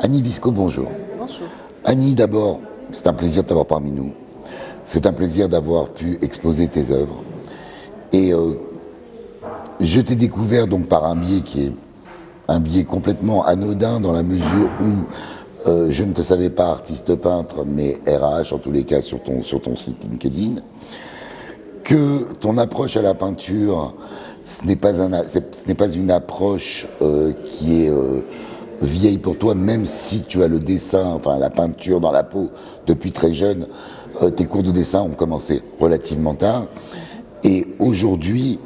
Annie Visco, bonjour. Bonjour. Annie, d'abord, c'est un plaisir de t'avoir parmi nous. C'est un plaisir d'avoir pu exposer tes œuvres. Et je t'ai découvert donc par un biais qui est un biais complètement anodin dans la mesure où je ne te savais pas artiste peintre, mais RH, en tous les cas sur ton site LinkedIn, que ton approche à la peinture, ce n'est pas une approche qui est vieille pour toi, même si tu as le dessin, enfin la peinture dans la peau depuis très jeune. Tes cours de dessin ont commencé relativement tard. Et aujourd'hui,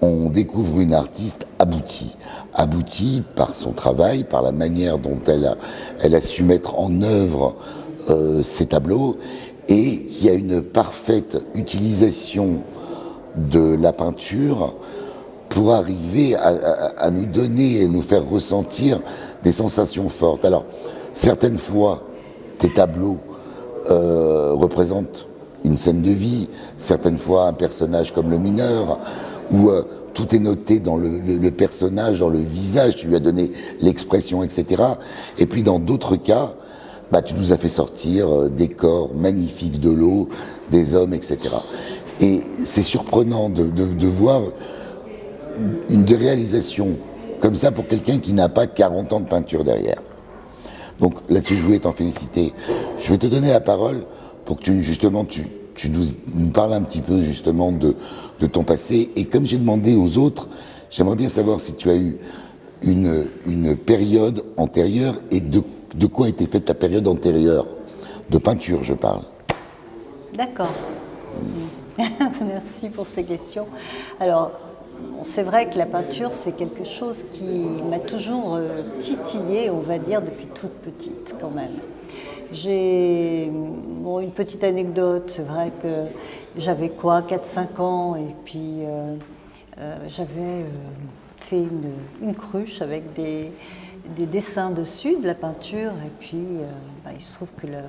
on découvre une artiste aboutie par son travail, par la manière dont elle a su mettre en œuvre ses tableaux, et qui a une parfaite utilisation de la peinture pour arriver à nous donner et nous faire ressentir des sensations fortes. Alors, certaines fois, tes tableaux représentent une scène de vie, certaines fois un personnage comme le mineur, où tout est noté dans le personnage, dans le visage, tu lui as donné l'expression, etc. Et puis dans d'autres cas, tu nous as fait sortir des corps magnifiques de l'eau, des hommes, etc. Et c'est surprenant de voir une réalisation comme ça pour quelqu'un qui n'a pas 40 ans de peinture derrière. Donc là-dessus, je voulais t'en féliciter. Je vais te donner la parole pour que tu nous parles un petit peu justement de ton passé. Et comme j'ai demandé aux autres, j'aimerais bien savoir si tu as eu une période antérieure et de quoi était faite ta période antérieure. De peinture, je parle. D'accord. Merci pour ces questions. Alors, c'est vrai que la peinture, c'est quelque chose qui m'a toujours titillée, on va dire, depuis toute petite quand même. J'ai une petite anecdote, c'est vrai que j'avais 4-5 ans, et puis j'avais fait une cruche avec des dessins dessus, de la peinture, et puis il se trouve que la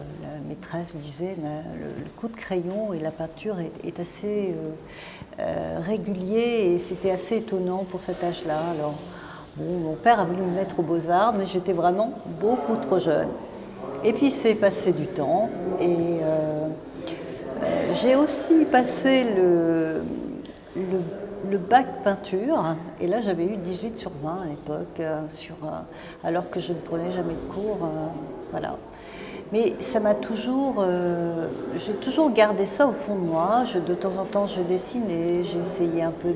maîtresse disait le coup de crayon et la peinture est assez régulier, et c'était assez étonnant pour cet âge-là. Alors mon père a voulu me mettre aux Beaux-Arts, mais j'étais vraiment beaucoup trop jeune. Et puis c'est passé du temps, et j'ai aussi passé le bac peinture, et là j'avais eu 18 sur 20 à l'époque, alors que je ne prenais jamais de cours, voilà. Mais ça m'a toujours, j'ai toujours gardé ça au fond de moi. De temps en temps je dessinais, j'ai essayé un peu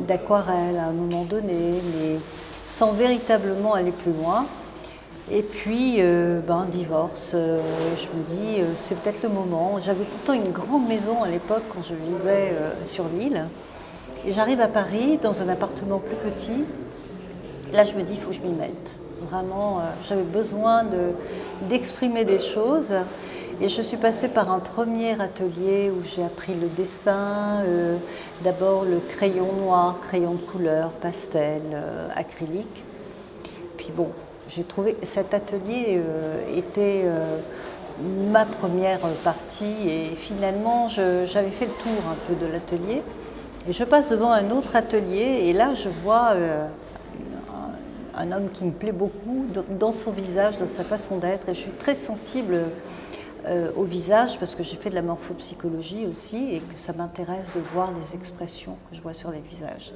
d'aquarelle à un moment donné, mais sans véritablement aller plus loin. Et puis, divorce, je me dis, c'est peut-être le moment. J'avais pourtant une grande maison à l'époque quand je vivais sur l'île. Et j'arrive à Paris, dans un appartement plus petit. Là, je me dis, il faut que je m'y mette. Vraiment, j'avais besoin d'exprimer des choses. Et je suis passée par un premier atelier où j'ai appris le dessin, d'abord le crayon noir, crayon de couleur, pastel, acrylique. Puis bon, j'ai trouvé que cet atelier était ma première partie, et finalement j'avais fait le tour un peu de l'atelier, et je passe devant un autre atelier, et là je vois un homme qui me plaît beaucoup dans son visage, dans sa façon d'être, et je suis très sensible au visage parce que j'ai fait de la morphopsychologie aussi, et que ça m'intéresse de voir les expressions que je vois sur les visages.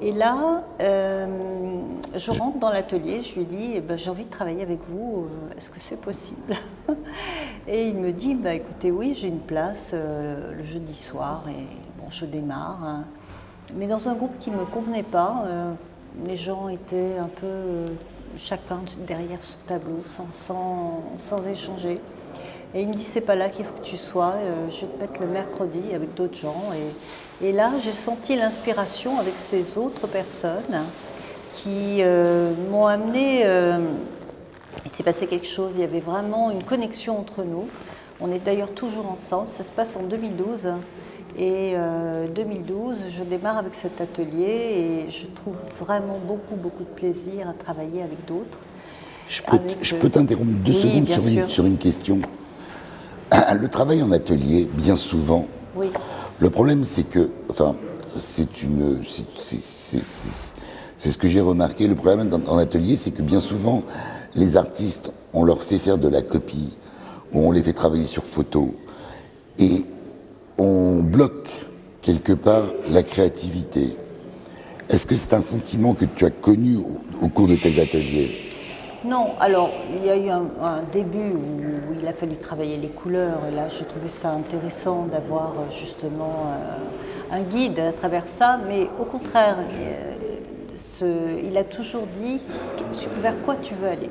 Et là, je rentre dans l'atelier, je lui dis, j'ai envie de travailler avec vous, est-ce que c'est possible? Et il me dit, écoutez, oui, j'ai une place le jeudi soir, et bon, je démarre, hein. Mais dans un groupe qui ne me convenait pas, les gens étaient un peu chacun derrière son tableau, sans échanger. Et il me dit, c'est pas là qu'il faut que tu sois, je vais te mettre le mercredi avec d'autres gens. Et là, j'ai senti l'inspiration avec ces autres personnes qui m'ont amené. Il s'est passé quelque chose, il y avait vraiment une connexion entre nous. On est d'ailleurs toujours ensemble, ça se passe en 2012. Et 2012, je démarre avec cet atelier, et je trouve vraiment beaucoup de plaisir à travailler avec d'autres. Je peux t'interrompre 2 secondes sur une question. Le travail en atelier, bien souvent, Oui. le problème c'est que, enfin, c'est ce que j'ai remarqué. Le problème en atelier, c'est que bien souvent, les artistes, on leur fait faire de la copie, ou on les fait travailler sur photo, et on bloque quelque part la créativité. Est-ce que c'est un sentiment que tu as connu au cours de tes ateliers? Non, alors il y a eu un début où il a fallu travailler les couleurs, et là je trouvais ça intéressant d'avoir justement un guide à travers ça, mais au contraire, il a toujours dit vers quoi tu veux aller.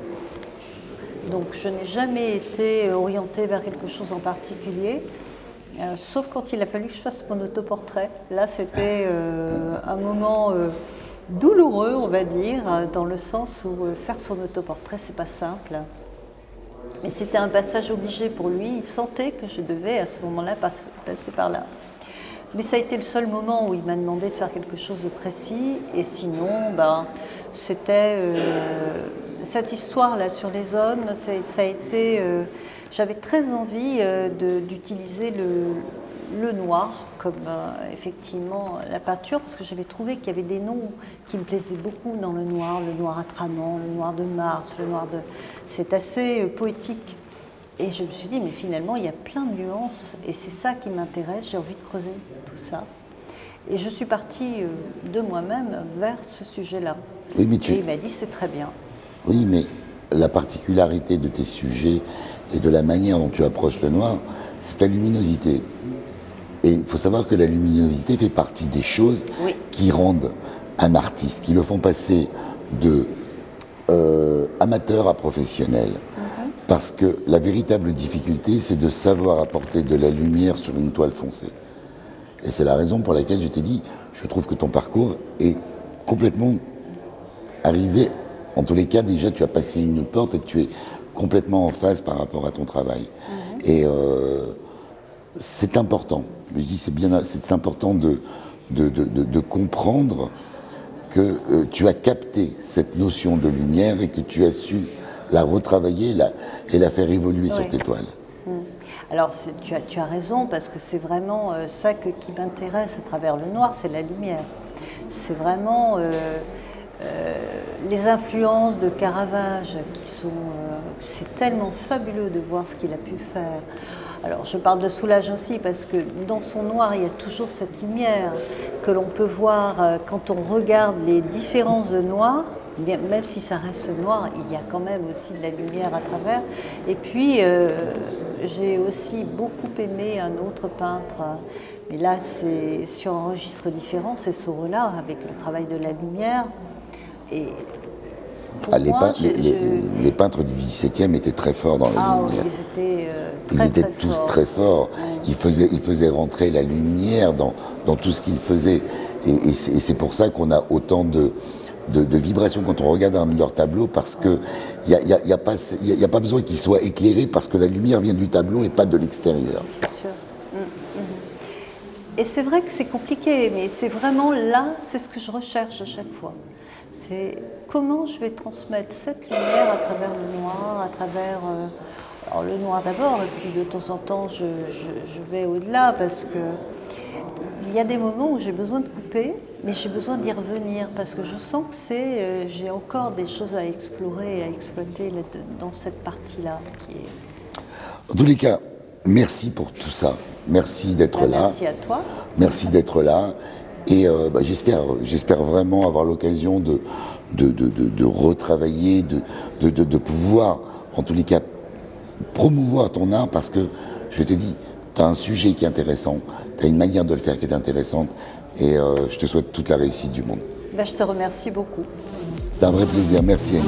Donc je n'ai jamais été orientée vers quelque chose en particulier, sauf quand il a fallu que je fasse mon autoportrait. Là c'était un moment douloureux, on va dire, dans le sens où faire son autoportrait, c'est pas simple. Mais c'était un passage obligé pour lui. Il sentait que je devais à ce moment-là passer par là. Mais ça a été le seul moment où il m'a demandé de faire quelque chose de précis. Et sinon, c'était cette histoire-là sur les hommes. Ça a été. J'avais très envie d'utiliser le noir comme effectivement la peinture, parce que j'avais trouvé qu'il y avait des noms qui me plaisaient beaucoup dans le noir Atraman, le noir de Mars, le noir de... C'est assez poétique. Et je me suis dit, mais finalement, il y a plein de nuances, et c'est ça qui m'intéresse, j'ai envie de creuser tout ça. Et je suis partie de moi-même vers ce sujet-là. Oui, mais et il m'a dit, c'est très bien. Oui, mais la particularité de tes sujets et de la manière dont tu approches le noir, c'est ta luminosité. Et il faut savoir que la luminosité fait partie des choses qui rendent un artiste, qui le font passer de amateur à professionnel. Parce que la véritable difficulté, c'est de savoir apporter de la lumière sur une toile foncée. Et c'est la raison pour laquelle je t'ai dit, je trouve que ton parcours est complètement arrivé. En tous les cas, déjà, tu as passé une porte et tu es complètement en phase par rapport à ton travail. Et c'est important. Je dis, c'est important de comprendre que tu as capté cette notion de lumière et que tu as su la retravailler et la faire évoluer sur tes toiles. Alors tu as raison, parce que c'est vraiment ça qui m'intéresse à travers le noir, c'est la lumière. C'est vraiment les influences de Caravage qui sont... c'est tellement fabuleux de voir ce qu'il a pu faire. Alors je parle de Soulages aussi parce que dans son noir il y a toujours cette lumière que l'on peut voir quand on regarde les différences de noir. Bien, même si ça reste noir, il y a quand même aussi de la lumière à travers. Et puis j'ai aussi beaucoup aimé un autre peintre, mais là c'est sur un registre différent, c'est Sorolla avec le travail de la lumière. Et les peintres du XVIIe étaient très forts dans la lumière. Oui, ils étaient tous très forts. Ils faisaient rentrer la lumière dans tout ce qu'ils faisaient. Et c'est pour ça qu'on a autant de vibrations quand on regarde leur tableau, parce qu'il n'y a pas besoin qu'ils soient éclairés, parce que la lumière vient du tableau et pas de l'extérieur. Bien sûr. Et c'est vrai que c'est compliqué, mais c'est vraiment là, c'est ce que je recherche à chaque fois. C'est comment je vais transmettre cette lumière à travers le noir, à travers alors le noir d'abord, et puis de temps en temps je vais au-delà, parce que il y a des moments où j'ai besoin de couper, mais j'ai besoin d'y revenir, parce que je sens que j'ai encore des choses à explorer, à exploiter dans cette partie-là. En tous les cas, merci pour tout ça. Merci d'être là. Merci à toi. Merci d'être là. Et j'espère vraiment avoir l'occasion de retravailler, de pouvoir, en tous les cas, promouvoir ton art, parce que, je te dis, tu as un sujet qui est intéressant, tu as une manière de le faire qui est intéressante, et je te souhaite toute la réussite du monde. Je te remercie beaucoup. C'est un vrai plaisir. Merci Annie.